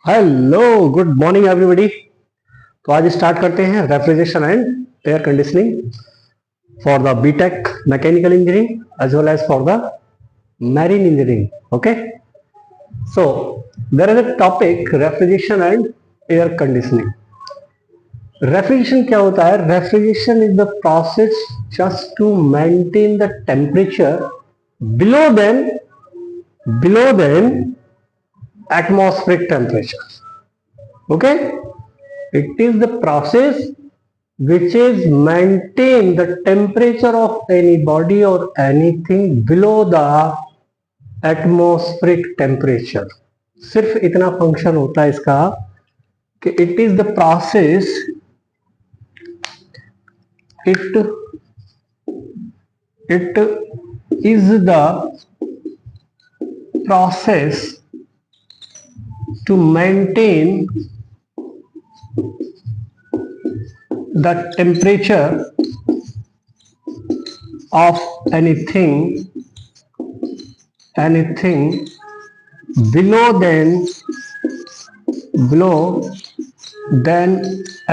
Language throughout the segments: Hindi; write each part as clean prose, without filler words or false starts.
Hello, good morning everybody. तो आज स्टार्ट करते हैं refrigeration and air conditioning for the BTech mechanical engineering as well as for the marine engineering. Okay, so there is a topic refrigeration and air conditioning. Refrigeration क्या होता है? Refrigeration is the process just to maintain the temperature below than atmospheric temperature. Okay, it is the process which is maintain the temperature of any body or anything below the atmospheric temperature. सिर्फ इतना फंक्शन होता है इसका कि it is the process, it is the process to maintain the temperature of anything below than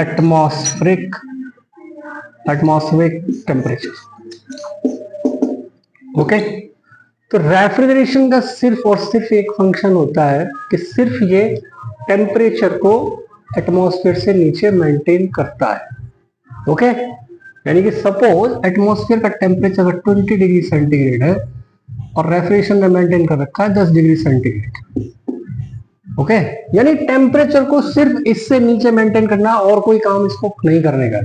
atmospheric temperature. Okay, तो रेफ्रिजरेशन का सिर्फ और सिर्फ एक फंक्शन होता है कि सिर्फ ये टेम्परेचर को एटमॉस्फेयर से नीचे मेंटेन करता है। ओके, यानी कि सपोज एटमॉस्फेयर का टेम्परेचर अगर 20 डिग्री सेंटीग्रेड है और रेफ्रिजरेशन ने मेंटेन कर रखा है 10 डिग्री सेंटीग्रेड। ओके, यानी टेम्परेचर को सिर्फ इससे नीचे मेंटेन करना, और कोई काम इसको नहीं करने का।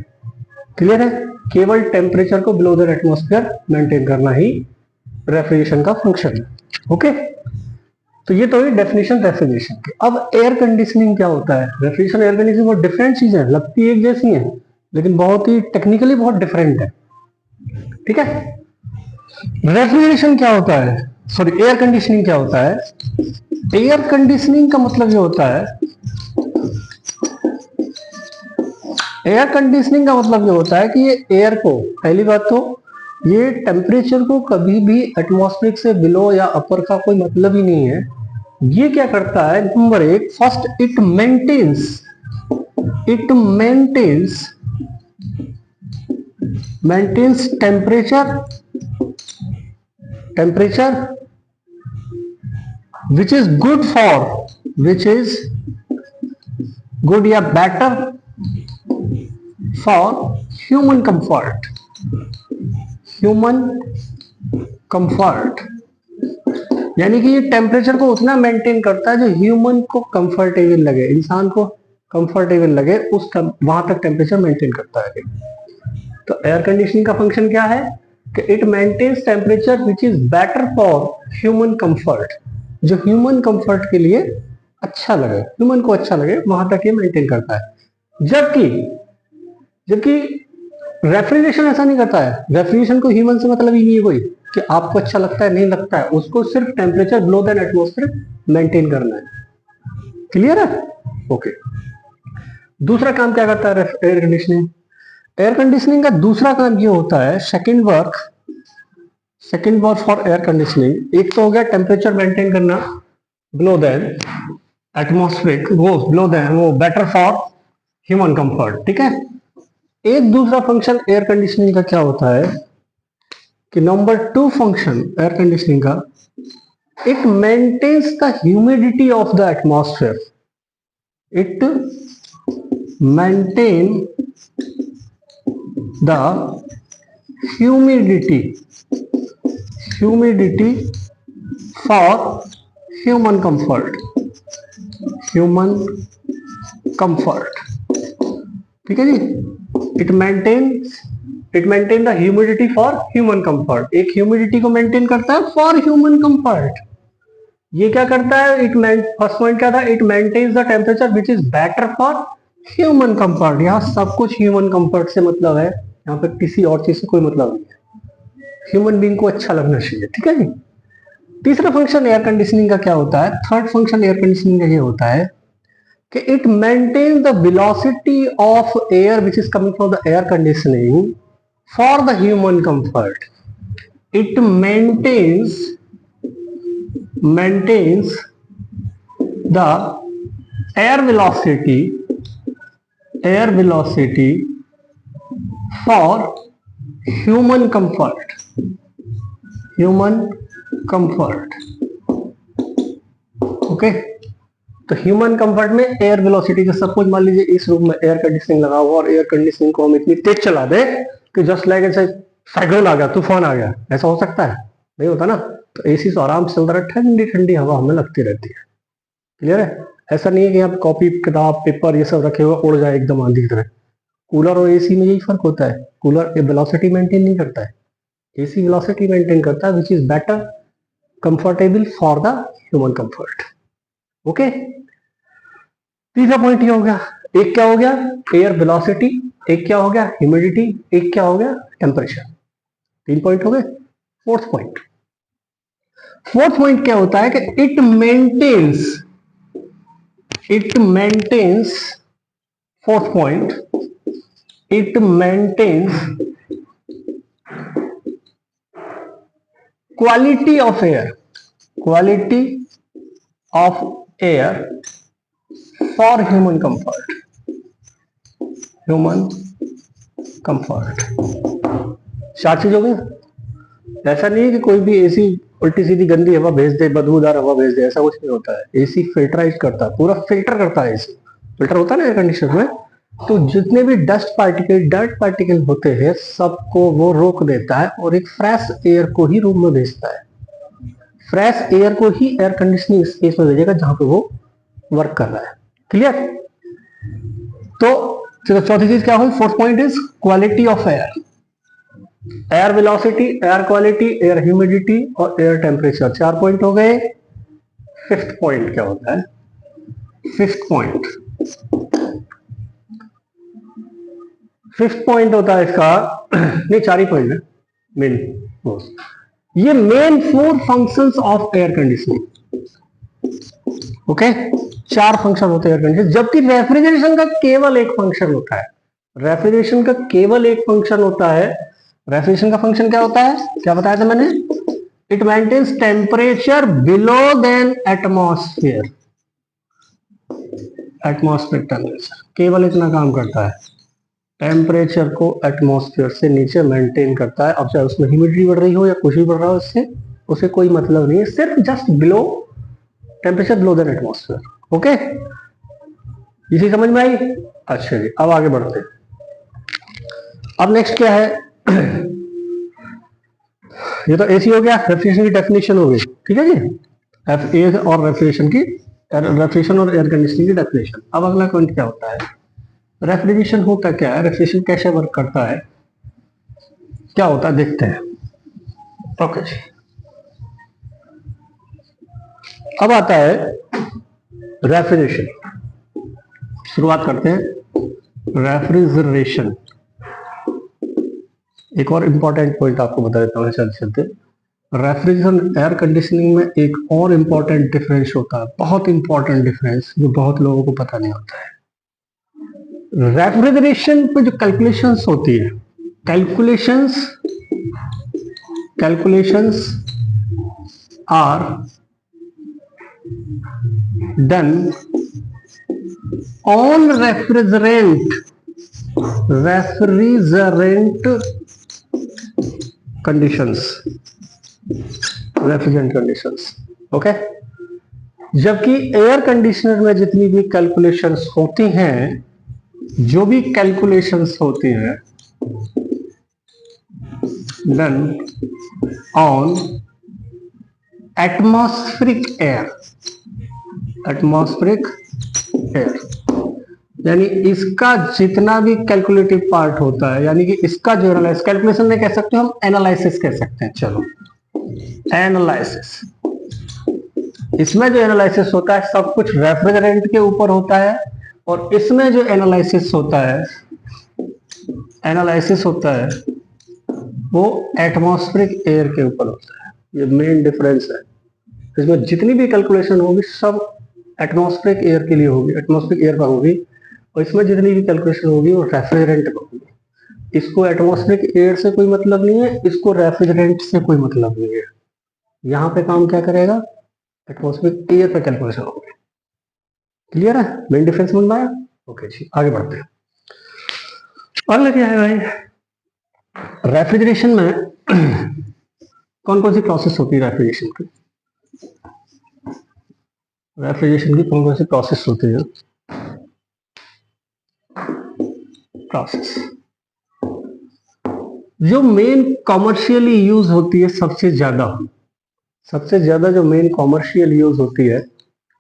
क्लियर है? केवल टेम्परेचर को बिलो द एटमॉस्फेयर मेंटेन करना ही रेफ्रिजरेशन का फंक्शन है। ओके, तो ये तो है डेफिनेशन रेफ्रिजरेशन की। अब एयर कंडीशनिंग क्या होता है? रेफ्रिजरेशन एयर कंडीशनिंग बहुत डिफरेंट चीजें हैं, लगती एक जैसी हैं लेकिन बहुत ही टेक्निकली बहुत डिफरेंट है। ठीक है, रेफ्रिजरेशन क्या होता है, सॉरी एयर कंडीशनिंग क्या होता है? एयर कंडीशनिंग का मतलब ये होता है, एयर कंडीशनिंग का मतलब ये होता है कि ये एयर को, पहली बात तो ये टेम्परेचर को कभी भी एटमॉस्फेरिक से बिलो या अपर का कोई मतलब ही नहीं है। ये क्या करता है? नंबर एक, first it maintains temperature which is good या better for human comfort। यानी कि ये टेम्परेचर को उतना मेंटेन करता है जो ह्यूमन को कंफर्टेबल लगे, इंसान को कंफर्टेबल लगे, उस वहां तक टेम्परेचर मेंटेन करता है। तो एयर कंडीशनिंग का फंक्शन क्या है कि it maintains temperature which is better for human comfort, जो ह्यूमन कंफर्ट के लिए अच्छा लगे, ह्यूमन को अच्छा लगे, वहां तक ये मेंटेन करता है। जबकि रेफ्रिजरेशन ऐसा नहीं करता है। रेफ्रिजरेशन को ह्यूमन से मतलब ही नहीं है कोई कि आपको अच्छा लगता है नहीं लगता है, उसको सिर्फ temperature below than atmosphere maintain करना है। क्लियर है? ओके, दूसरा काम क्या करता है एयर कंडीशनिंग? एयर कंडीशनिंग का दूसरा काम ये होता है, second work for air conditioning. एक तो हो गया टेम्परेचर मेंटेन करना बिलो देन एटमॉस्फेरिक, वो बेटर फॉर ह्यूमन कंफर्ट। ठीक है, एक दूसरा फंक्शन एयर कंडीशनिंग का क्या होता है कि नंबर 2 फंक्शन एयर कंडीशनिंग का, it maintains the humidity of the atmosphere. It maintain the humidity for human comfort। ठीक है जी, it maintain the humidity for human comfort. एक ह्यूमिडिटी को मेंटेन करता है फॉर ह्यूमन कंफर्ट। ये क्या करता है? फर्स्ट पॉइंट क्या था? It maintains the temperature which is better for human comfort. यहाँ सब कुछ ह्यूमन कंफर्ट से मतलब है, यहाँ पे किसी और चीज से कोई मतलब नहीं है, ह्यूमन बीइंग को अच्छा लगना चाहिए। ठीक है जी। तीसरा फंक्शन एयर कंडीशनिंग का क्या होता है? थर्ड फंक्शन एयर कंडीशनिंग का ये होता है कि it maintain the velocity of air which is coming from the air conditioning for the human comfort. It maintains the air velocity for human comfort. Okay, तो ह्यूमन कंफर्ट में एयर वेलोसिटी, जैसे सपोज मान लीजिए इस रूम में एयर कंडीशनिंग लगा हुआ और एयर कंडीशनिंग को हम इतनी तेज चला दे कि जस्ट लाइक ऐसे साइक्लोन आ गया, तूफान आ गया, ऐसा हो सकता है? नहीं होता ना। तो एसी तो आराम से चलता है, ठंडी ठंडी हवा हमें लगती रहती है। क्लियर है? ऐसा नहीं है कि आप कॉपी किताब पेपर ये सब रखे हुए उड़ जाए एकदम आंधी की तरह। कूलर और एसी में यही फर्क होता है, कूलर वेलोसिटी मेंटेन नहीं करता है, एसी वेलोसिटी मेंटेन करता है, विच is better comfortable for the human comfort. Okay, तीसरा पॉइंट ये हो गया। एक क्या हो गया? एयर वेलोसिटी, एक क्या हो गया? ह्यूमिडिटी, एक क्या हो गया? टेम्परेचर। 3 पॉइंट हो गए। फोर्थ पॉइंट क्या होता है कि it maintains fourth point, it maintains quality of air for human comfort. 4 चीज हो गई। ऐसा नहीं है कि कोई भी एसी उल्टी सीधी गंदी हवा भेज दे, बदबूदार हवा भेज दे, ऐसा कुछ नहीं होता है। एसी फिल्टराइज करता है, पूरा फिल्टर करता है। एसी फिल्टर होता है ना एयर कंडीशनर में, तो जितने भी डर्ट पार्टिकल होते हैं सबको वो रोक देता है और एक फ्रेश एयर को ही रूम में भेजता है। फ्रेश एयर को ही एयर कंडीशनिंग स्पेस में भेजेगा जहां पे वो वर्क कर रहा है। क्लियर? तो चौथी चीज क्या हुई? Fourth point is quality of air velocity, air quality, air humidity और एयर टेम्परेचर। 4 पॉइंट हो गए। फिफ्थ पॉइंट क्या होता है? फिफ्थ पॉइंट होता है इसका नहीं, 4 ही पॉइंट है मेन। ये main 4 functions of air conditioning. Okay, 4 function होते हैं एयर कंडीशनिंग, जबकि रेफ्रिजरेशन का केवल एक फंक्शन होता है। रेफ्रिजरेशन का केवल एक फंक्शन होता है। रेफ्रिजरेशन का फंक्शन क्या होता है? क्या बताया था मैंने? It maintains temperature below than atmosphere. Atmosphere temperature केवल इतना काम करता है, टेम्परेचर को एटमॉस्फेयर से नीचे मेंटेन करता है। अब चाहे उसमें ह्यूमिडिटी बढ़ रही हो या कुछ भी बढ़ रहा हो, इससे उसे कोई मतलब नहीं है, सिर्फ just below temperature below than atmosphere. Okay, इसी समझ में आई? अच्छा जी, अब आगे बढ़ते हैं। अब नेक्स्ट क्या है? ये तो एसी हो गया, रेफ्रिजरेशन की डेफिनेशन हो गई। ठीक है जी, एफ ए और रेफ्रिजरेशन और एयर कंडीशनिंग की डेफिनेशन। अब अगला पॉइंट क्या होता है? रेफ्रिजरेशन होता क्या है, रेफ्रिजरेशन कैसे वर्क करता है, क्या होता है, देखते हैं। ओके जी, अब आता है रेफ्रिजरेशन। शुरुआत करते हैं रेफ्रिजरेशन। एक और इंपॉर्टेंट पॉइंट आपको बता देता हूँ चलते चलते। रेफ्रिजरेशन एयर कंडीशनिंग में एक और इंपॉर्टेंट डिफरेंस होता है, बहुत इंपॉर्टेंट डिफरेंस, जो बहुत लोगों को पता नहीं होता है। रेफ्रिजरेशन पे जो कैलकुलेशंस होती है, calculations are done on refrigerant conditions, refrigerant conditions. Okay, जबकि एयर कंडीशनर में जितनी भी कैलकुलेशंस होती हैं, जो भी कैलकुलेशंस होती हैं, डन ऑन एटमॉस्फेरिक एयर, यानी इसका जितना भी कैलकुलेटिव पार्ट होता है, यानी कि इसका जो कैलकुलेशन नहीं कह सकते, हम एनालिसिस कह सकते हैं। चलो, एनालिसिस, इसमें जो एनालिसिस होता है सब कुछ रेफ्रिजरेंट के ऊपर होता है, और इसमें जो एनालिसिस होता है वो एटमॉस्फेरिक एयर के ऊपर होता है। ये मेन डिफरेंस है। इसमें जितनी भी कैलकुलेशन होगी सब एटमॉस्फेरिक एयर के लिए होगी, एटमॉस्फेरिक एयर पर होगी, और इसमें जितनी भी कैलकुलेशन होगी वो रेफ्रिजरेंट पर होगी। इसको एटमॉस्फेरिक एयर से कोई मतलब नहीं है, इसको रेफ्रिजरेंट से कोई मतलब नहीं है। यहाँ पे काम क्या करेगा? एटमॉस्फेरिक एयर पे कैलकुलेशन होगी। क्लियर है? मेन डिफरेंस समझ में आया? ओके जी, आगे बढ़ते हैं। अगला क्या है भाई, रेफ्रिजरेशन में कौन कौन सी प्रोसेस होती है रेफ्रिजरेशन की? रेफ्रिजरेशन की कौन कौन सी प्रोसेस होती है? प्रोसेस जो मेन कॉमर्शियली यूज होती है सबसे ज्यादा जो मेन कॉमर्शियल यूज होती है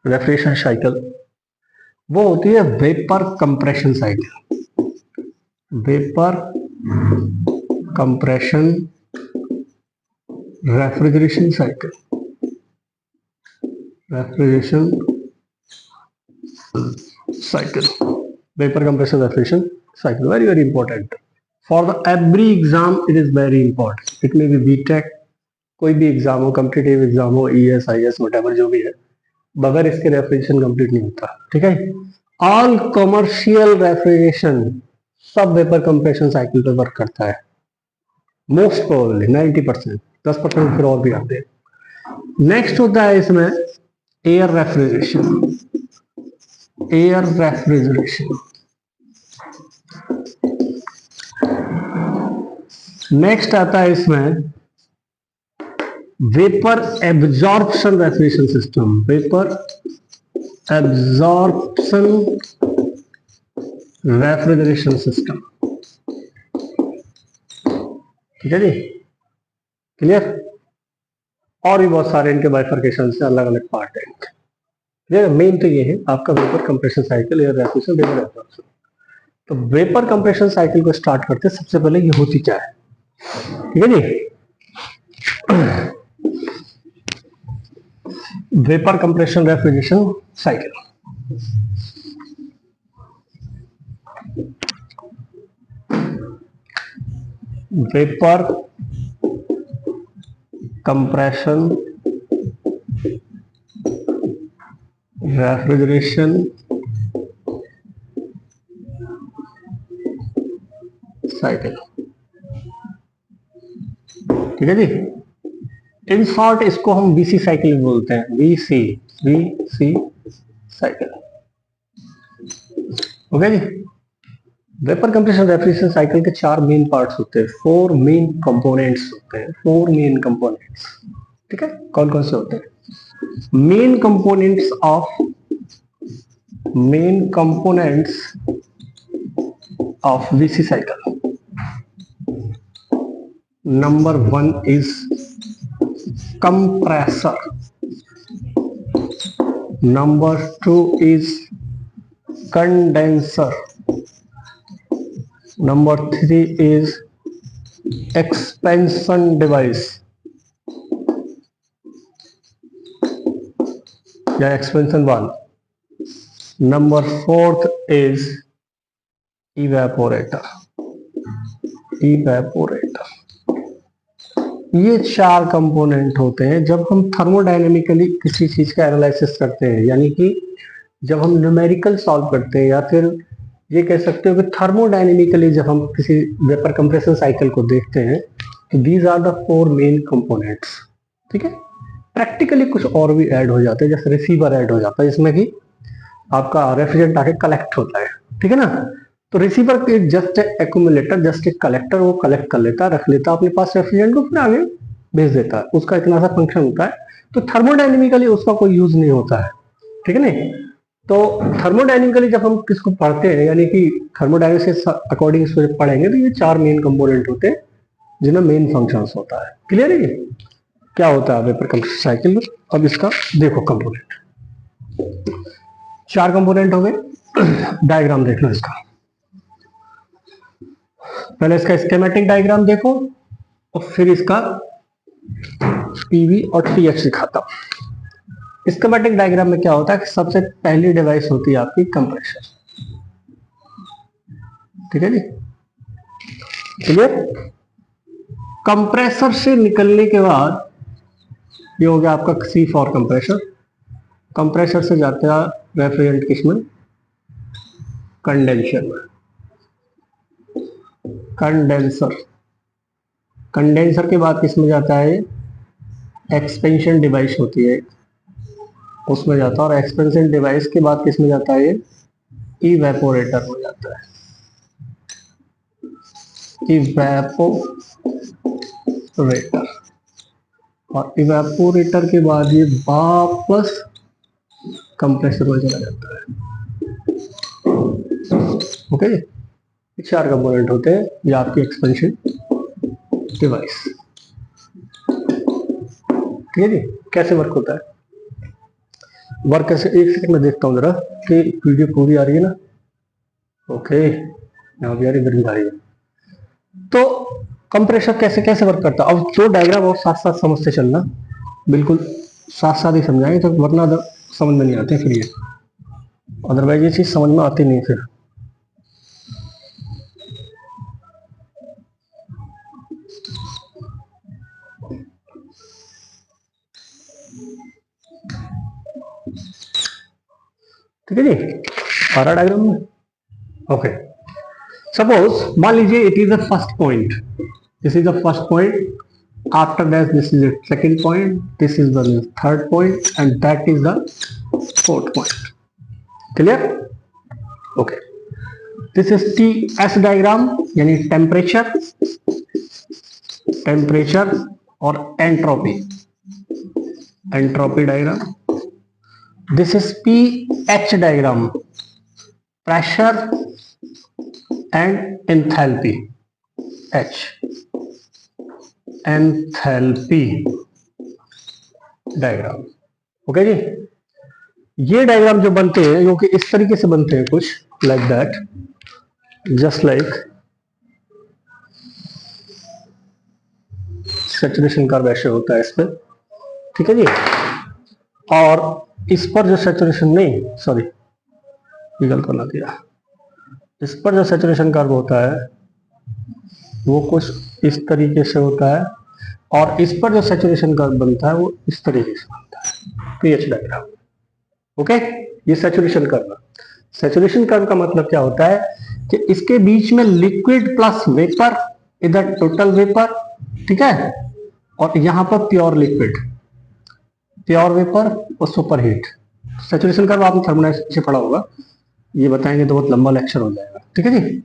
रेफ्रिजरेशन साइकिल, वो होती है vapour compression cycle. Vapour compression refrigeration cycle, refrigeration cycle, vapour compression refrigeration cycle, very very important for the every exam, it is very important. It में भी बीटेक, कोई भी एग्जाम हो, कॉम्पिटिटिव एग्जाम हो, ईएस आईएएस वटेवर जो भी है, बगैर इसके रेफ्रिजरेशन कंप्लीट नहीं होता। ठीक है, ऑल कमर्शियल रेफ्रिजरेशन सब वेपर कंप्रेशन साइकिल पे वर्क करता है, मोस्ट प्रोबेबली 90%, 10% फिर और भी आते हैं। नेक्स्ट होता है इसमें air refrigeration. Air refrigeration next आता है इसमें vapour absorption refrigeration system. Vapour absorption refrigeration system. ठीक है जी, क्लियर? और भी बहुत सारे इनके बाइफर्केशन से अलग अलग पार्ट है इनके। मेन तो ये है आपका vapour compression cycle, air refrigeration, vapour absorption. तो वेपर कंप्रेशन साइकिल को स्टार्ट करते सबसे पहले ये होती क्या है, ठीक है जी? Vapour compression refrigeration cycle, vapour compression refrigeration cycle. ठीक है जी, इन शॉर्ट इसको हम वीसी साइकिल बोलते हैं, वीसी साइकिल। ओके जी, वेपर कंप्रेशन रेफ्रिजरेशन साइकिल के 4 मेन पार्ट्स होते हैं, 4 मेन कंपोनेंट्स होते हैं, 4 मेन कंपोनेंट्स। ठीक है, कौन कौन से होते हैं? Main components of VC cycle. Number 1 is compressor, number 2 is condenser, number 3 is expansion device या expansion valve, number 4 is evaporator। ये 4 कंपोनेंट होते हैं जब हम थर्मोडायनेमिकली किसी चीज का एनालिसिस करते हैं, यानी कि जब हम न्यूमेरिकल सॉल्व करते हैं, या फिर ये कह सकते हो कि थर्मोडायनेमिकली जब हम किसी वेपर कंप्रेशन साइकिल को देखते हैं, तो these are the 4 main components. ठीक है, प्रैक्टिकली कुछ और भी ऐड हो जाते हैं, जैसे रिसीवर ऐड हो जाता है, जिसमें कि आपका रेफ्रिजरेंट आके कलेक्ट होता है। ठीक है ना, तो रिसीवर के जस्ट एक्यूमुलेटर, जस्ट एक कलेक्टर, वो कलेक्ट कर लेता है, रख लेता है अपने पास रेफ्रिजरेंट को, फिर आगे भेज देता है। उसका इतना सा फंक्शन होता है, तो थर्मोडायनेमिकली उसका कोई यूज नहीं होता है। ठीक है नहीं, तो थर्मोडायनेमिकली जब हम किसको पढ़ते हैं, यानी कि थर्मोडायनेमिक्स अकॉर्डिंग इसको जब पढ़ेंगे, तो ये 4 मेन कंपोनेंट होते हैं जिनमें मेन फंक्शंस होता है। क्लियर है क्या होता है वेपर कंप्रेशन साइकिल में? अब इसका देखो कंपोनेंट, 4 कंपोनेंट हो गए। डायग्राम देख लो इसका, पहले इसका स्कीमेटिक डायग्राम देखो और फिर इसका पीवी और टीएच दिखाता हूं। स्कीमेटिक डायग्राम में क्या होता है कि सबसे पहली डिवाइस होती है आपकी कंप्रेसर। ठीक है जी, क्लियर? कंप्रेसर से निकलने के बाद ये हो गया आपका सी फॉर कंप्रेसर। कंप्रेसर से जाते हैं रेफ्रिजरेंट किसमें? कंडेंसर में। कंडेंसर के बाद किसमें जाता है? एक्सपेंशन डिवाइस होती है, उसमें जाता है, और एक्सपेंशन डिवाइस के बाद किस में जाता है, ये इवेपोरेटर हो जाता है। इवेपोरेटर, और इवेपोरेटर के बाद ये वापस कंप्रेसर में चला जाता है। ओके, चार कंपोनेंट होते हैं ये आपकी एक्सपेंशन डिवाइस। ठीक है जी। कैसे वर्क होता है, वर्क कैसे, एक सेकंड में देखता हूँ जरा कि वीडियो पूरी आ रही है ना। ओके, यहाँ भी आ रही, इधर भी आ रही है। तो कंप्रेसर कैसे कैसे वर्क करता है, अब दो डायग्राम और साथ साथ समझते चलना, बिल्कुल साथ साथ ही समझाएंगे, तो वरना समझ में नहीं आते फिर ये, अदरवाइज ये चीज समझ में आती नहीं फिर। ठीक है जी, आ रहा डायग्राम में। ओके, सपोज मान लीजिए it is the first point, this is the first point, after that this is the second point, this is the third point, and that is the fourth point. Clear? Okay, this is TS diagram, यानी टेम्परेचर, टेम्परेचर और entropy, entropy diagram. This is PH diagram, pressure and enthalpy, H enthalpy diagram. Okay जी, ये डायग्राम जो बनते हैं जो कि इस तरीके से बनते हैं, कुछ like that, just like saturation curve ऐसे होता है इस पर। ठीक है जी, और इस पर जो सैचुरेशन, नहीं सॉरी ये गलत बना दिया, इस पर जो सैचुरेशन कर्व होता है वो कुछ इस तरीके से होता है, और इस पर जो सैचुरेशन कर्व बनता है वो इस तरीके से बनता है, पीएच डायग्राम। ओके, ये सैचुरेशन कर्व। सैचुरेशन कर्व का मतलब क्या होता है कि इसके बीच में लिक्विड प्लस वेपर, इधर टोटल वेपर, ठीक है, और यहां पर प्योर लिक्विड, प्योर वेपर और सुपर हीट। सैचुरेशन कर्व आपने थर्मोडायनेमिक्स से पढ़ा होगा, ये बताएंगे तो बहुत लंबा लेक्चर हो जाएगा। ठीक है जी,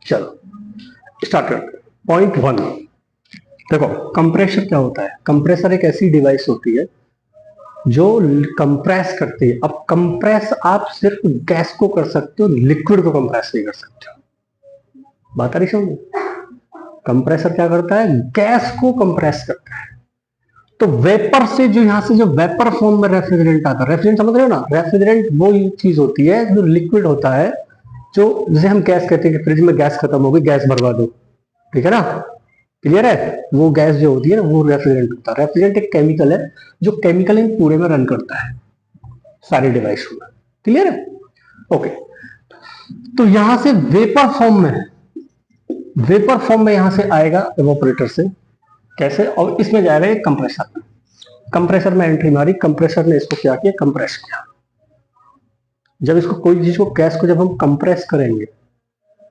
चलो स्टार्ट करते हैं। पॉइंट 1, देखो कंप्रेसर क्या होता है। कंप्रेसर एक ऐसी डिवाइस होती है जो कंप्रेस करती है। अब कंप्रेस आप सिर्फ गैस को कर सकते हो, लिक्विड को कंप्रेस नहीं कर सकते हो। बात आ रही समझ? कंप्रेसर क्या करता है, गैस को कंप्रेस करता है। तो वेपर से जो यहां से जो वेपर फॉर्म में रेफ्रिजरेंट आता है, रेफ्रिजरेंट समझ रहे हो ना, रेफ्रिजरेंट वो चीज होती है जो लिक्विड होता है, जो जिसे हम गैस कहते हैं कि फ्रिज में गैस खत्म हो गई, गैस भरवा दो, ठीक है ना, क्लियर है। वो गैस जो होती है ना वो रेफ्रिजरेंट होता है। रेफ्रिजरेंट एक केमिकल है जो केमिकल इन पूरे में रन करता है सारी डिवाइस में, क्लियर है। ओके, तो यहां से वेपर फॉर्म में, वेपर फॉर्म में यहां से आएगा एवापोरेटर से, कैसे, और इसमें जाएगा एक कंप्रेसर में। कंप्रेसर में एंट्री मारी, कंप्रेसर ने इसको क्या किया, कंप्रेस किया। जब इसको कोई चीज को, गैस को जब हम कंप्रेस करेंगे,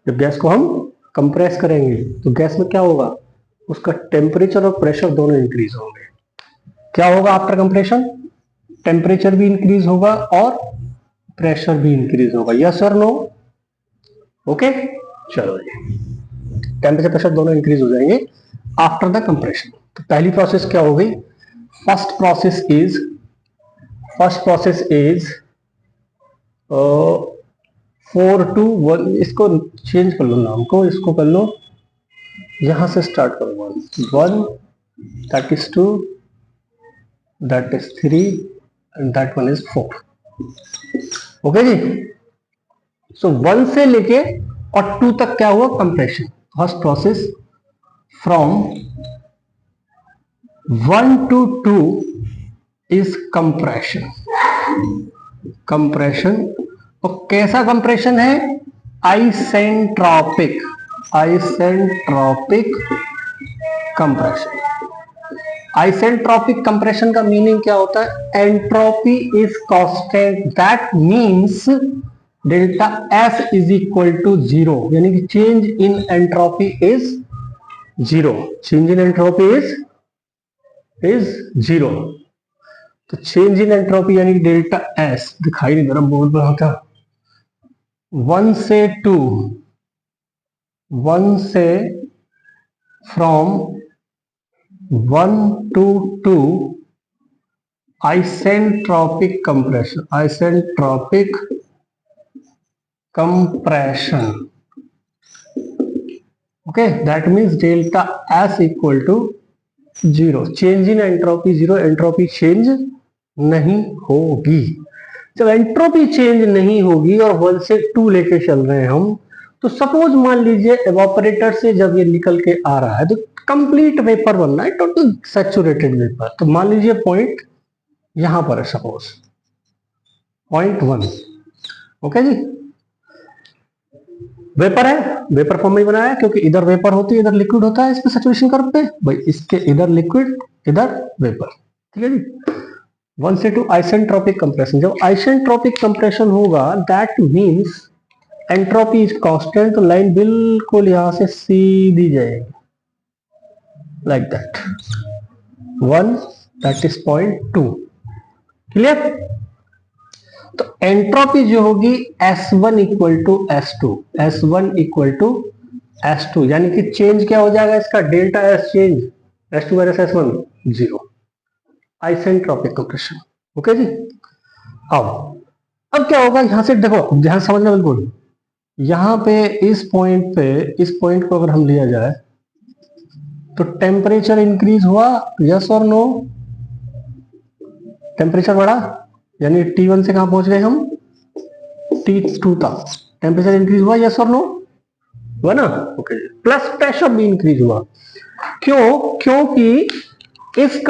जब गैस को हम कंप्रेस करेंगे तो गैस में क्या होगा, उसका टेम्परेचर और प्रेशर दोनों इंक्रीज होंगे। क्या होगा आफ्टर कंप्रेशन, टेम्परेचर भी इंक्रीज होगा और प्रेशर भी इंक्रीज होगा। यस और नो? ओके, चलो जी, टेम्परेचर प्रेशर दोनों इंक्रीज हो जाएंगे आफ्टर द कंप्रेशन। तो पहली प्रोसेस क्या हो गई, फर्स्ट प्रोसेस इज 4 to 1, इसको चेंज कर लो नाम को, इसको कर लो, यहां से स्टार्ट करो, 1, that is 2, that is 3 and that one is 4। Okay जी, सो 1 से लेके और 2 तक क्या हुआ, compression. First process from 1 to 2 is compression. Compression, और कैसा कंप्रेशन है, isentropic, isentropic compression. Isentropic compression का मीनिंग क्या होता है, entropy is constant, that means delta S is equal to 0, यानी कि change in entropy is 0, change in entropy is 0। तो चेंज इन एंट्रोपी यानी डेल्टा एस दिखाई नहीं दे रहा, बोर्ड पर होता 1 से 2, 1 से from 1 to 2 isentropic compression. Okay, that means delta S equal to 0. Change in entropy 0, entropy change नहीं होगी। जब एंट्रोपी चेंज नहीं होगी और 1 से 2 लेके चल रहे हैं हम, तो सपोज मान लीजिए एवापोरेटर से जब ये निकल के आ रहा है तो कंप्लीट वेपर बनना है, टोटल सैचुरेटेड वेपर। तो मान लीजिए पॉइंट यहां पर है, सपोज पॉइंट 1। ओके जी, वेपर है, वेपर फॉर्म में बनाया है क्योंकि इधर वेपर होती है, इधर लिक्विड होता है। इसके सैचुरेशन कर्व पे भाई, इसके इधर लिक्विड इधर वेपर, ठीक है जी। 1 से 2 आइसेंट्रोपिक कंप्रेशन। जब आइसेंट्रोपिक कंप्रेशन होगा that means entropy is constant, तो लाइन बिल्कुल यहां से सीधी जाएगी like that 1, that is point 2। Clear? तो एंट्रोपी जो होगी S1 equal to S2, S1 equal to S2, यानी कि चेंज क्या हो जाएगा इसका, delta S change S2 minus S1 0, isentropic compression. Okay जी। अब क्या होगा, यहां से देखो, ध्यान समझना बिल्कुल। यहां पे इस पॉइंट को अगर हम लिया जाए तो टेम्परेचर इंक्रीज हुआ, यस और नो? टेम्परेचर बढ़ा, यानी T1 से कहां पहुंच गए हम, T2 तक। टेम्परेचर इंक्रीज हुआ, यस और नो? हुआ ना? ओके। प्लस प्रेशर भी इंक्रीज हुआ। क्यों? क्योंकि इस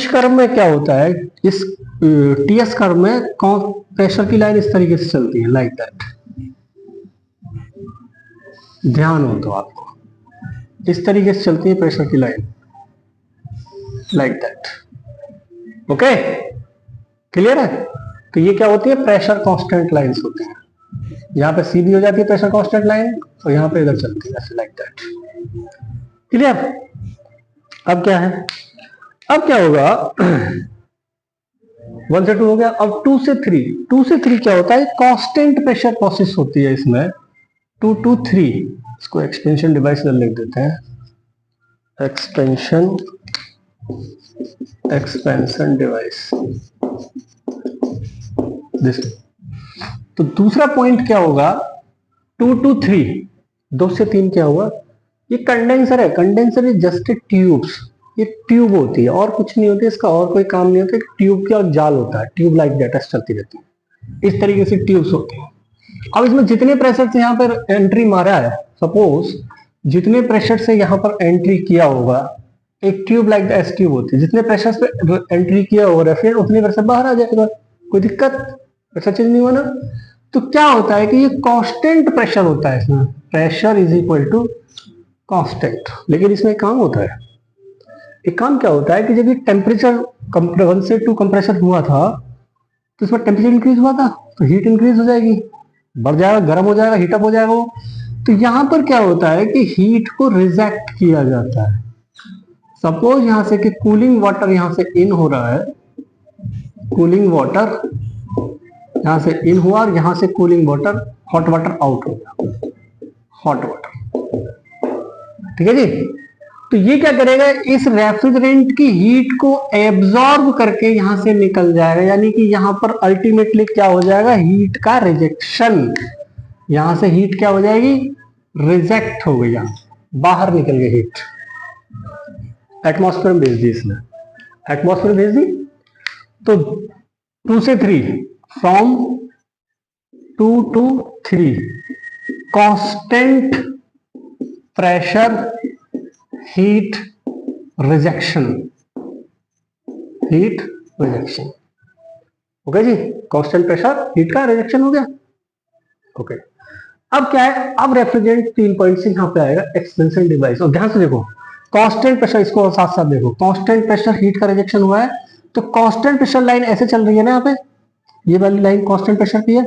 कर्व में क्या होता है, इस टीएस कर्व में प्रेशर की लाइन इस तरीके से चलती है लाइक दैट। ध्यान हो तो आपको, इस तरीके से चलती है प्रेशर की line like that. Okay, clear है? तो ये क्या होती है, प्रेशर कांस्टेंट लाइंस होती हैं। यहाँ पे सीधी हो जाती है प्रेशर कांस्टेंट लाइन, और यहाँ पे इधर चलती है ऐसे लाइक दैट। क्लियर? अब क्या है, अब क्या होगा 1 से 2 हो गया। अब 2 से 3 क्या होता है, कांस्टेंट प्रेशर प्रोसेस होती है इसमें। 2 to 3, इसको एक्सपेंशन डिवाइस में लिख देते हैं, एक्सपेंशन डिवाइस दिस। तो दूसरा पॉइंट क्या होगा, 2 to 3, 2 से 3 क्या हुआ, ये कंडेंसर है। कंडेंसर इज जस्ट ट्यूब्स, ये ट्यूब होती है और कुछ नहीं होती, इसका और कोई काम नहीं होता। ट्यूब का जाल होता है, ट्यूब लाइक डेटा चलती रहती है, इस तरीके से ट्यूब्स होती हैं। अब इसमें जितने प्रेशर से यहाँ पर एंट्री मारा है, सपोज जितने प्रेशर से यहाँ पर एंट्री किया होगा, एक ट्यूब लाइक एस ट्यूब होती है, जितने प्रेशर पे एंट्री किया होगा फिर उतने प्रेशर बाहर आ जाएगा, कोई दिक्कत, प्रेशर चेंज नहीं हुआ ना। तो क्या होता है कि ये कांस्टेंट प्रेशर होता है, इसमें pressure is equal to constant. लेकिन इसमें काम होता है, एक काम क्या होता है कि जब ये टेम्परेचर 1 से 2 कंप्रेशन हुआ था तो इसमें टेम्परेचर इंक्रीज हुआ था, तो हीट इंक्रीज हो जाएगी, बढ़ जाएगा, गर्म हो जाएगा, हीटअप हो जाएगा वो। तो यहां पर क्या होता है कि हीट को रिजेक्ट किया जाता है। सपोज यहां से कि कूलिंग वाटर यहां से इन हो रहा है, कूलिंग वाटर यहां से इन हुआ और यहां से cooling water, hot water out हो गया, हॉट वाटर, ठीक है जी। तो ये क्या करेगा, इस रेफ्रिजरेंट की हीट को एब्जॉर्ब करके यहां से निकल जाएगा, यानी कि यहां पर अल्टीमेटली क्या हो जाएगा, हीट का रिजेक्शन। यहां से हीट क्या हो जाएगी, रिजेक्ट हो गई, यहां बाहर निकल गई हीट, एटमॉस्फेयर में भेज दी इसने, एटमॉस्फेयर भेज दी। तो 2 से 3, from 2 to 3 constant pressure heat rejection, heat rejection. Okay जी, कांस्टेंट प्रेशर हीट का रिजेक्शन हो गया। ओके, अब क्या है, अब रेफ्रिजरेंट 3 पॉइंट से यहां पे आएगा एक्सपेंशन डिवाइस। और ध्यान से देखो, कांस्टेंट प्रेशर, इसको साथ साथ देखो, कांस्टेंट प्रेशर हीट का रिजेक्शन हुआ है, तो कांस्टेंट प्रेशर लाइन ऐसे चल रही है ना, यहाँ पे ये वाली लाइन कांस्टेंट प्रेशर की है,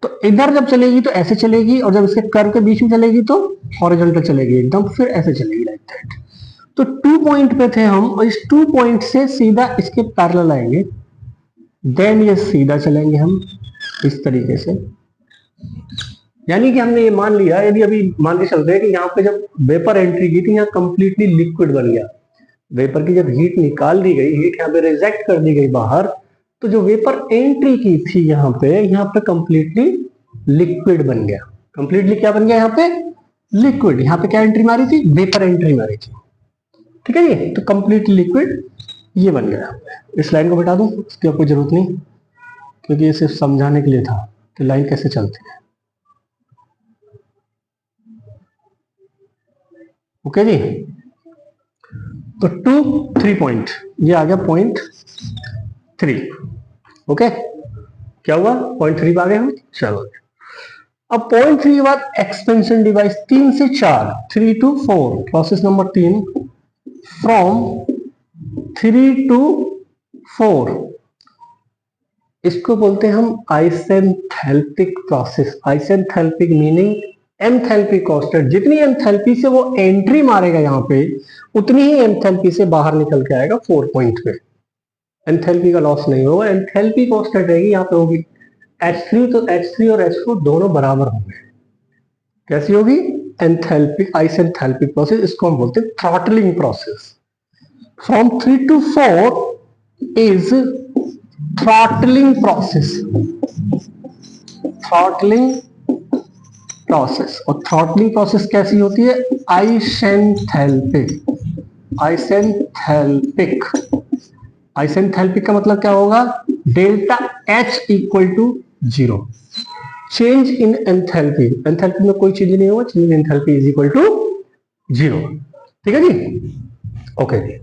तो इधर जब चलेगी तो ऐसे चलेगी, और जब इसके कर्व के बीच में चलेगी तो हॉरिजॉन्टल चलेगी एकदम, फिर ऐसे चलेगी लाइक दैट। तो 2 पॉइंट पे थे हम और इस 2 पॉइंट से सीधा इसके पैरेलल आएंगे, देन ये सीधा चलेंगे हम इस तरीके से। यानी कि हमने ये मान लिया, यदि अभी मान के चलते हैं कि यहाँ पे जब वेपर एंट्री की थी यहाँ कंप्लीटली लिक्विड बन गया, वेपर की जब हीट निकाल दी गई, हीट यहाँ पे रिजेक्ट कर दी गई बाहर, तो जो वेपर एंट्री की थी यहाँ पे कंप्लीटली लिक्विड बन गया। कंप्लीटली क्या बन गया यहाँ पे? लिक्विड। यहाँ पे क्या एंट्री मारी थी? वेपर एंट्री मारी थी, ठीक है जी। तो कंप्लीटली लिक्विड ये बन गया। इस लाइन को मिटा दूं, इसकी कोई जरूरत नहीं, क्योंकि ये सिर्फ समझाने के लिए था कि लाइन कैसे चलती है। ओके जी। तो 2 3 पॉइंट, ये आ गया पॉइंट 3। ओके, क्या हुआ? पॉइंट 3 पे आ गए हम। चलो, अब पॉइंट 3 के बाद एक्सपेंशन डिवाइस 3 से 4, 3 to 4, process number 3, from 3 to 4, इसको बोलते हैं हम आइसेंथैल्पिक प्रोसेस। आइसेंथैल्पिक मीनिंग एंथैल्पी कांस्टेंट, जितनी एंथैल्पी से वो एंट्री मारेगा यहाँ पे, उतनी ही एंथैल्पी से बाहर निकल के आएगा 4 पॉइंट पे। एंथैल्पी का लॉस नहीं होगा, एंथैल्पी कांस्टेंट रहेगी यहाँ पे होगी H3, तो H3 और H4 दोनों बराबर होंगे। कैसी होगी? एंथैल्पिक, आइसेंथैल्पिक प्रोसेस, इसको हम बोलते हैं throttling process. From 3 to 4 is throttling process. Throttling process, और थ्रॉटलिंग प्रोसेस कैसी होती है? आइसेंथैल्पिक। आइसेंथैल्पिक, आइसेंथैल्पिक का मतलब क्या होगा? Delta H equal to 0, change in enthalpy. Enthalpy में कोई चेंज नहीं होगा, change in enthalpy is equal to 0। ठीक है जी, ओके जी।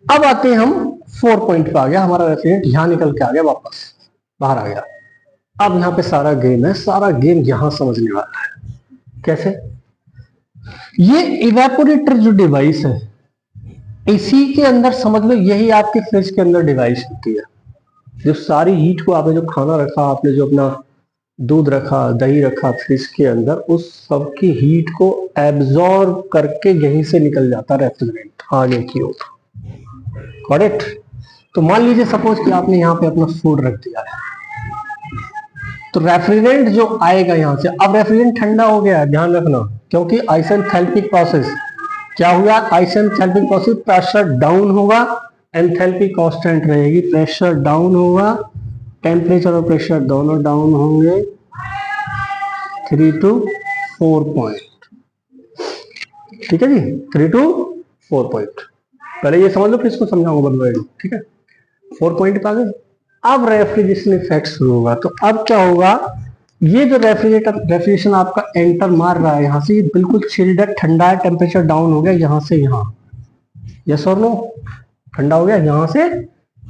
अब आते हैं हम 4 पॉइंट पे, आ गया हमारा रेफ्रिजरेंट, यहां निकल के आ गया, वापस बाहर आ गया। अब यहाँ पे सारा गेम है, सारा गेम यहां समझने वाला है। कैसे? ये इवेपोरेटर जो डिवाइस है, इसी के अंदर समझ लो यही आपके फ्रिज के अंदर डिवाइस होती है। जो सारी हीट को, आपने जो खाना रखा, आपने जो अपना दूध रखा, दही रखा फ्रिज के अंदर, उस सब की हीट को एब्जॉर्ब करके यहीं से निकल जाता है रेफ्रिजरेंट आगे की ओर। Got it? तो मान लीजिए सपोज कि आपने यहाँ पे अपना फूड रख दिया है, तो रेफ्रिजरेंट जो आएगा यहां से, अब रेफ्रिजरेंट ठंडा हो गया है, ध्यान रखना, क्योंकि आइसेंथैल्पिक प्रोसेस क्या हुआ? आइसेंथैल्पिक प्रोसेस, प्रेशर डाउन होगा, एंथैल्पी कांस्टेंट रहेगी। प्रेशर डाउन होगा, टेम्परेचर और प्रेशर दोनों डाउन होंगे 3 to 4 पॉइंट। ठीक है जी, 3 to 4 पॉइंट। पहले ये समझ लो, फिर इसको समझाऊंगा बन रहेगा। ठीक है, 4 पॉइंट पे आ गए। अब रेफ्रिजरेशन इफेक्ट शुरू होगा। तो अब क्या होगा? ये जो रेफ्रिजरेशन आपका एंटर मार रहा है यहाँ से, बिल्कुल चिल्ड है, ठंडा है, टेम्परेचर डाउन हो गया यहाँ से यहाँ। यस और नो? ठंडा हो गया यहाँ से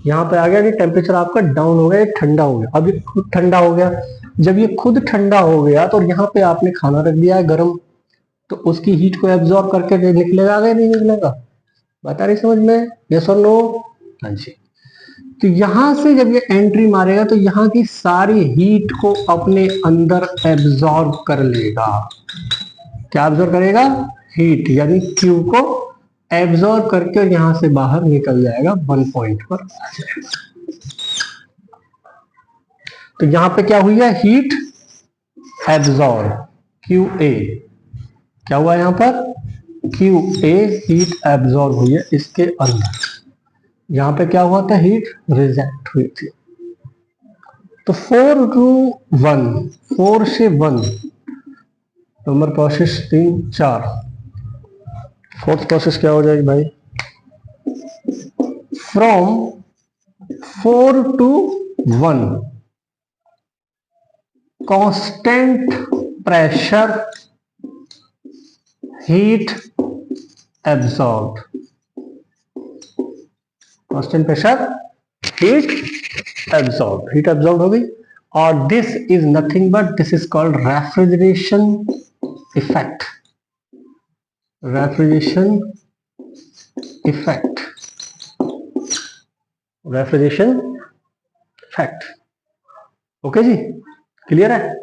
यहाँ पे आ गया कि टेम्परेचर आपका डाउन हो गया, ये ठंडा हो गया। अब ये खुद ठंडा हो गया। जब ये खुद ठंडा हो गया तो यहाँ पे आपने खाना रख दिया है गर्म, तो उसकी हीट को एब्जॉर्ब करके निकलेगा आगे, नहीं निकलेगा? बता रही समझ में? यस और नो? हाँ जी। तो यहां से जब ये एंट्री मारेगा तो यहाँ की सारी हीट को अपने अंदर एब्जॉर्ब कर लेगा। क्या एब्जॉर्ब करेगा? हीट, यानी क्यू को एब्जॉर्ब करके यहां से बाहर निकल जाएगा 1 पॉइंट पर। तो यहां पे क्या हुई है? Heat absorb, Q A. क्या हुआ यहां पर? क्यू ए हीट एब्जॉर्ब हुई है इसके अंदर। यहां पे क्या हुआ था? हीट रिजेक्ट हुई थी। तो 4 to 1, 4 से 1 नंबर, प्रोसेस 3 4, फोर्थ प्रोसेस क्या हो जाएगी भाई? From 4 to 1, constant pressure heat absorb. Constant pressure heat absorb, heat absorb हो गई। और this is nothing but, this is called refrigeration effect. Refrigeration effect, refrigeration effect. Okay जी, क्लियर है?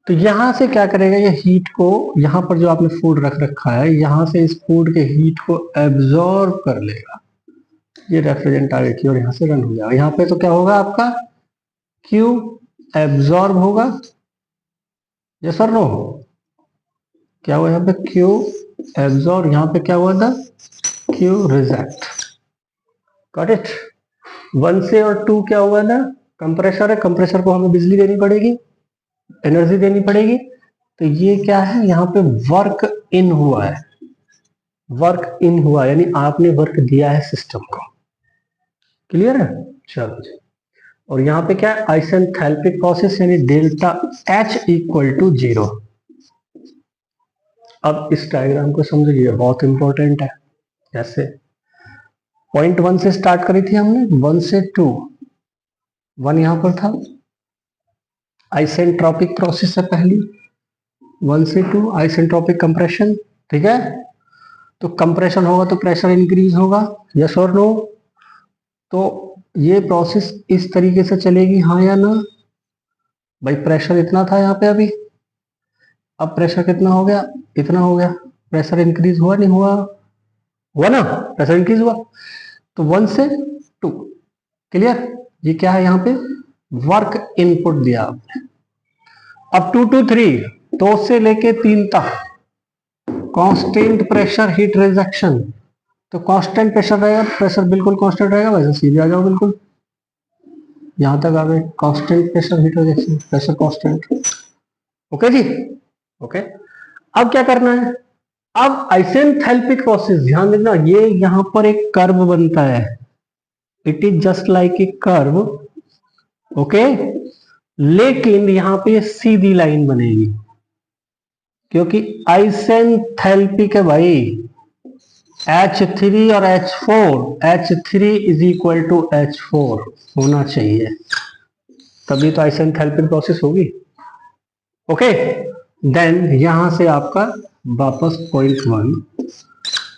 तो यहां से क्या करेगा, ये हीट को, यहां पर जो आपने फूड रख रखा है, यहां से इस फूड के हीट को एब्जॉर्ब कर लेगा। ये रेफ्रिजरेंट आगे की और यहां से रन हो जाएगा। यहाँ पे तो क्या होगा आपका, क्यू एब्जॉर्ब होगा, ये सर नो, क्या हुआ यहाँ पे, क्यू एब्जॉर्ब, यहाँ पे क्या हुआ था, क्यू रिजेक्ट। Got it. 1 से और 2 क्या हुआ था, कंप्रेसर है, कंप्रेसर को हमें बिजली देनी पड़ेगी, एनर्जी देनी पड़ेगी। तो ये क्या है, यहाँ पे वर्क इन हुआ है, वर्क इन हुआ यानी आपने वर्क दिया है सिस्टम को। क्लियर है, चलो जी। और यहाँ पे क्या है, आइसेंथैल्पिक प्रोसेस यानी डेल्टा एच इक्वल टू 0। अब इस डायग्राम को समझिए, बहुत इंपॉर्टेंट है। कैसे, पॉइंट 1 से स्टार्ट करी थी हमने, 1 से 2, 1 यहां पर था, आइसेंट्रोपिक प्रोसेस है पहली, 1 से 2 आइसेंट्रोपिक कंप्रेशन। ठीक है, तो कंप्रेशन होगा तो प्रेशर इंक्रीज होगा, यस और नो। तो ये प्रोसेस इस तरीके से चलेगी, हाँ या ना। भाई प्रेशर इतना था यहाँ पे अभी, अब प्रेशर कितना हो गया, इतना हो गया, प्रेशर इंक्रीज हुआ नहीं हुआ, हुआ ना, प्रेशर इंक्रीज हुआ। तो 1 से 2, क्लियर। ये क्या है, यहाँ पे वर्क इनपुट दिया आपने। अब 2 to 3, 2 से लेके 3 तक कांस्टेंट प्रेशर हीट रिजेक्शन। तो कांस्टेंट प्रेशर रहेगा, प्रेशर बिल्कुल कांस्टेंट रहेगा, वैसे सीधे आ जाओ बिल्कुल यहां तक आ गए, constant pressure heat rejection, pressure constant. Okay जी, ओके। अब क्या करना है, अब आइसेंथैल्पिक प्रोसेस, ध्यान देना, ये यहां पर एक कर्व बनता है, it is just like a curve, okay. लेकिन यहां पे सीधी लाइन बनेगी, क्योंकि आइसेंथैल्पिक है भाई, H3 और H4, H3 is equal to H4 होना चाहिए, तभी तो आइसेंथैल्पिक प्रोसेस होगी। ओके, देन यहां से आपका वापस पॉइंट 1,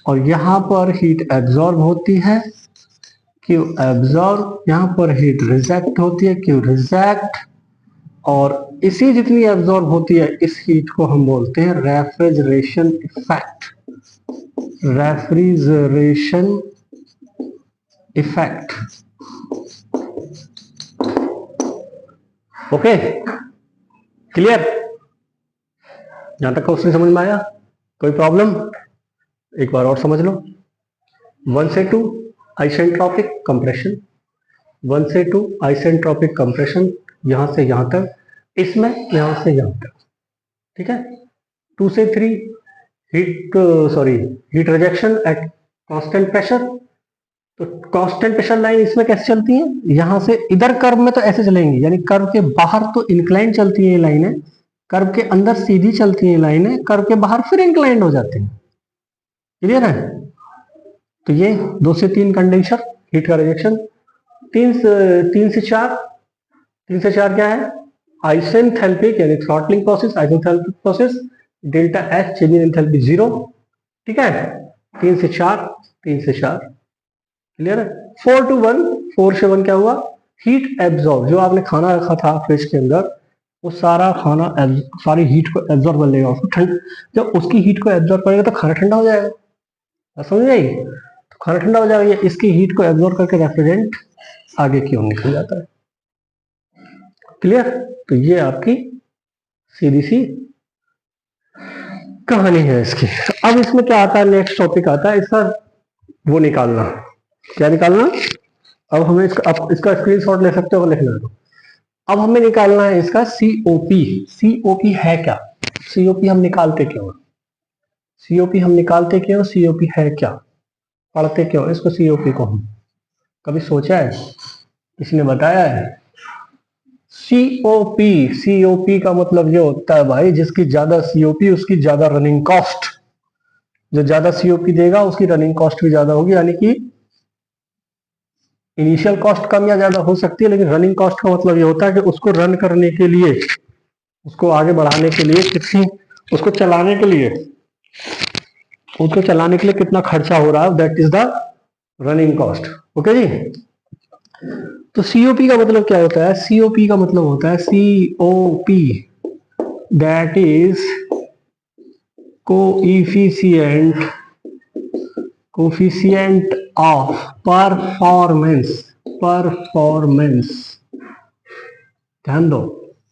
और यहां पर हीट एब्जॉर्ब होती है, क्यू एब्जॉर्ब, यहां पर हीट रिजेक्ट होती है, क्यू रिजेक्ट, और इसी जितनी एब्जॉर्ब होती है इस हीट को हम बोलते हैं refrigeration effect, refrigeration effect. Okay, clear, यहां तक क्वेश्चन समझ में आया, कोई प्रॉब्लम, एक बार और समझ लो। 1 से 2 आइसेंट्रोपिक कंप्रेशन, 1 से 2 आइसेंट्रोपिक कंप्रेशन, यहां से यहां तक, इसमें यहां से यहां तक, ठीक है। 2 से 3 heat heat rejection at constant pressure. तो कांस्टेंट प्रेशर लाइन इसमें कैसे चलती है, यहां से इधर कर्व में तो ऐसे चलेंगी, यानी कर्व के बाहर तो इंक्लाइन चलती है ये लाइनें, कर्व के अंदर सीधी चलती है लाइनें, कर्व के बाहर फिर इंक्लाइंड हो जाती हैं। क्लियर है, तो ये 2 से 3 कंडेंसर हीट का रिजेक्शन। 3 से 4, 3 से 4 क्या है, आइसेंथैल्पिक यानी throttling process, isenthalpic process, delta H change in enthalpy 0, ठीक है। 3 से 4, 3 से 4, क्लियर है। 4 to 1, 4 से 1 क्या हुआ, हीट एब्जॉर्ब, जो आपने खाना रखा था फ्रिज के अंदर, वो सारा खाना सारी हीट को एब्जॉर्ब कर लेगा, उसको ठंड, जब उसकी हीट को एब्जॉर्ब करेगा तो खाना ठंडा हो जाएगा, समझ आई, तो खाना ठंडा हो जाएगा, इसकी हीट को एब्जॉर्ब करके रेफ्रिजरेंट आगे की ओर निकल जाता है। क्लियर, तो ये आपकी सीधी सी कहानी है इसकी। अब इसमें क्या आता है, नेक्स्ट टॉपिक आता है इसका वो निकालना, क्या निकालना, अब हमें इसका स्क्रीनशॉट ले सकते हो, लिखना है। अब हमें निकालना है इसका सीओपी। सीओपी है क्या, सीओपी हम निकालते क्यों, सीओपी हम निकालते क्यों, सीओपी है क्या, पढ़ते क्यों इसको, सीओपी को हम कभी सोचा है, किसी ने बताया है। सीओपी, सीओपी का मतलब ये होता है भाई, जिसकी ज्यादा सीओपी उसकी ज्यादा रनिंग कॉस्ट, जो ज्यादा सीओपी देगा उसकी रनिंग कॉस्ट भी ज्यादा होगी, यानी कि इनिशियल कॉस्ट कम या ज्यादा हो सकती है, लेकिन रनिंग कॉस्ट का मतलब ये होता है कि उसको रन करने के लिए, उसको आगे बढ़ाने के लिए कितनी, उसको चलाने के लिए, उसको चलाने के लिए कितना खर्चा हो रहा है, that is the running cost. Okay जी, तो सीओपी का मतलब क्या होता है, सीओपी का मतलब होता है, COP that is coefficient of performance. ध्यान दो,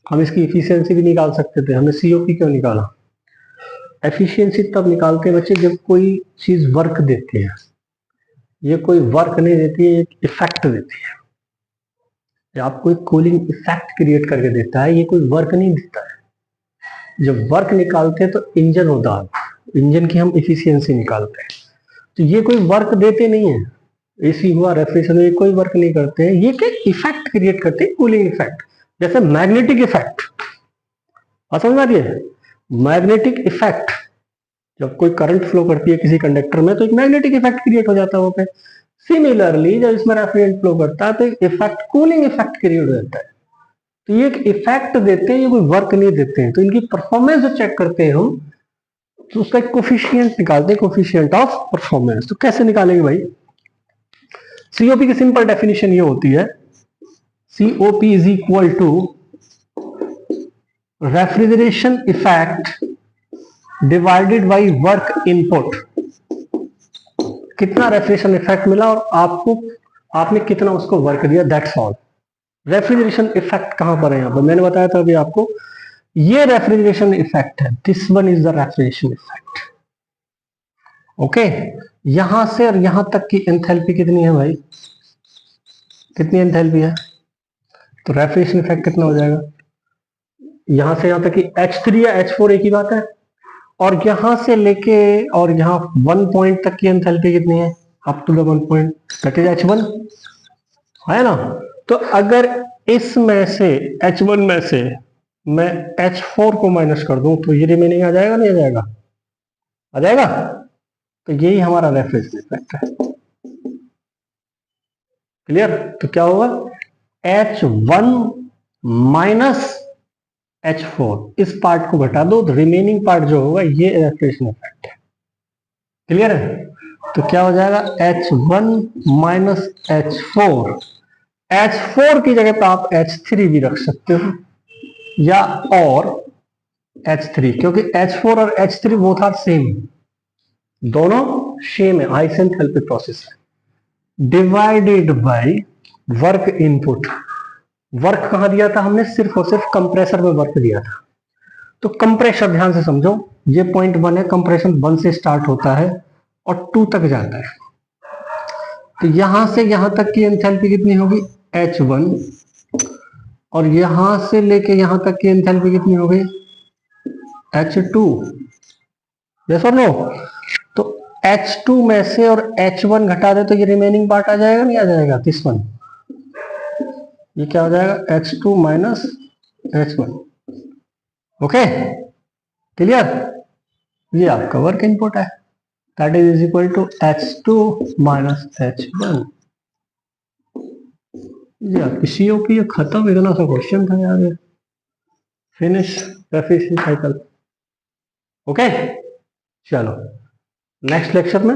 हम इसकी इफिशियंसी भी निकाल सकते थे, हमने सीओपी क्यों निकाला? एफिशिएंसी तब निकालते हैं बच्चे जब कोई चीज वर्क देती है। ये कोई वर्क नहीं देती है, एक इफेक्ट देती है। आपको एक कूलिंग इफेक्ट क्रिएट करके देता है, ये कोई वर्क नहीं देता है। जब वर्क निकालते हैं तो इंजन होता है, इंजन की हम इफिशियंसी निकालते हैं। तो ये कोई वर्क देते नहीं है, एसी हुआ रेफ्रिजरेशन में कोई वर्क नहीं करते हैं, ये क्या इफेक्ट क्रिएट करते हैं, कूलिंग इफेक्ट। जैसे मैग्नेटिक इफेक्ट, समझ में आ रही है? मैग्नेटिक इफेक्ट, जब कोई करंट फ्लो करती है किसी कंडक्टर में तो एक मैग्नेटिक इफेक्ट क्रिएट हो जाता है वहां पे। सिमिलरली जब इसमें रेफ्रिजरेंट फ्लो करता है तो एक इफेक्ट, कूलिंग इफेक्ट क्रिएट हो जाता है। तो ये एक इफेक्ट देते हैं, ये कोई वर्क नहीं देते हैं। तो इनकी परफॉर्मेंस जो चेक करते हैं हम, तो उसका एक कोफिशिएंट निकालते हैं, कोफिशिएंट ऑफ परफॉर्मेंस। तो कैसे निकालेंगे भाई? सीओपी की सिंपल डेफिनेशन ये होती है, COP is equal to refrigeration effect divided by work input. कितना रेफ्रिजरेशन इफेक्ट मिला और आपने कितना उसको वर्क दिया, दैट्स ऑल। रेफ्रिजरेशन इफेक्ट कहां पर है? यहां पर मैंने बताया था अभी आपको, ये रेफ्रिजरेशन इफेक्ट है, this one is the refrigeration effect. Okay, यहां से और यहां तक की एंथैल्पी कितनी है भाई? कितनी एंथैल्पी है? तो रेफ्रिजरेशन इफेक्ट कितना हो जाएगा? यहां से यहां तक की H3 या H4 एक ही बात है। और यहां से लेके और यहां 1 पॉइंट तक की एंथैल्पी कितनी है? Up to the 1 point, that is H1, है ना? तो अगर इसमें से H1 में से मैं H4 को माइनस कर दूं तो ये रिमेनिंग आ जाएगा, नहीं आ जाएगा? आ जाएगा। तो यही हमारा रेफ्रिजरेशन इफेक्ट है। क्लियर? तो क्या होगा? H1 माइनस H4, इस पार्ट को घटा दो तो रिमेनिंग पार्ट जो होगा ये रेफ्रिजरेशन इफेक्ट है। क्लियर है? तो क्या हो जाएगा? H1 minus H4। H4 की जगह पे आप H3 भी रख सकते हो, या और H3, क्योंकि H4 और H3 बोथ आर सेम, दोनों सेम है, आइसेंथैल्पिक प्रोसेस है। Divided by work input. Work कहां दिया था हमने? सिर्फ और सिर्फ कंप्रेसर में वर्क दिया था। तो कंप्रेशर ध्यान से समझो, ये पॉइंट 1 है, कंप्रेशन 1 से स्टार्ट होता है और 2 तक जाता है। तो यहां से यहां तक की एंथैल्पी कितनी होगी? H1, और यहां से लेके यहां तक की एंथैल्पी कितनी होगी? H2। यस और नो? तो H2 में से और H1 घटा दे तो ये रिमेनिंग पार्ट आ जाएगा, नहीं आ जाएगा? दिस वन, ये क्या हो जाएगा? H2 minus H1। Okay, clear? ये आपका वर्क इनपुट है, that is equal to H2 minus H1। ये आपकी सीओपी खत्म। इतना सा क्वेश्चन था यार, फिनिश रेफ्रिजरेशन साइकिल। ओके, चलो नेक्स्ट लेक्चर में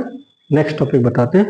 नेक्स्ट टॉपिक बताते हैं।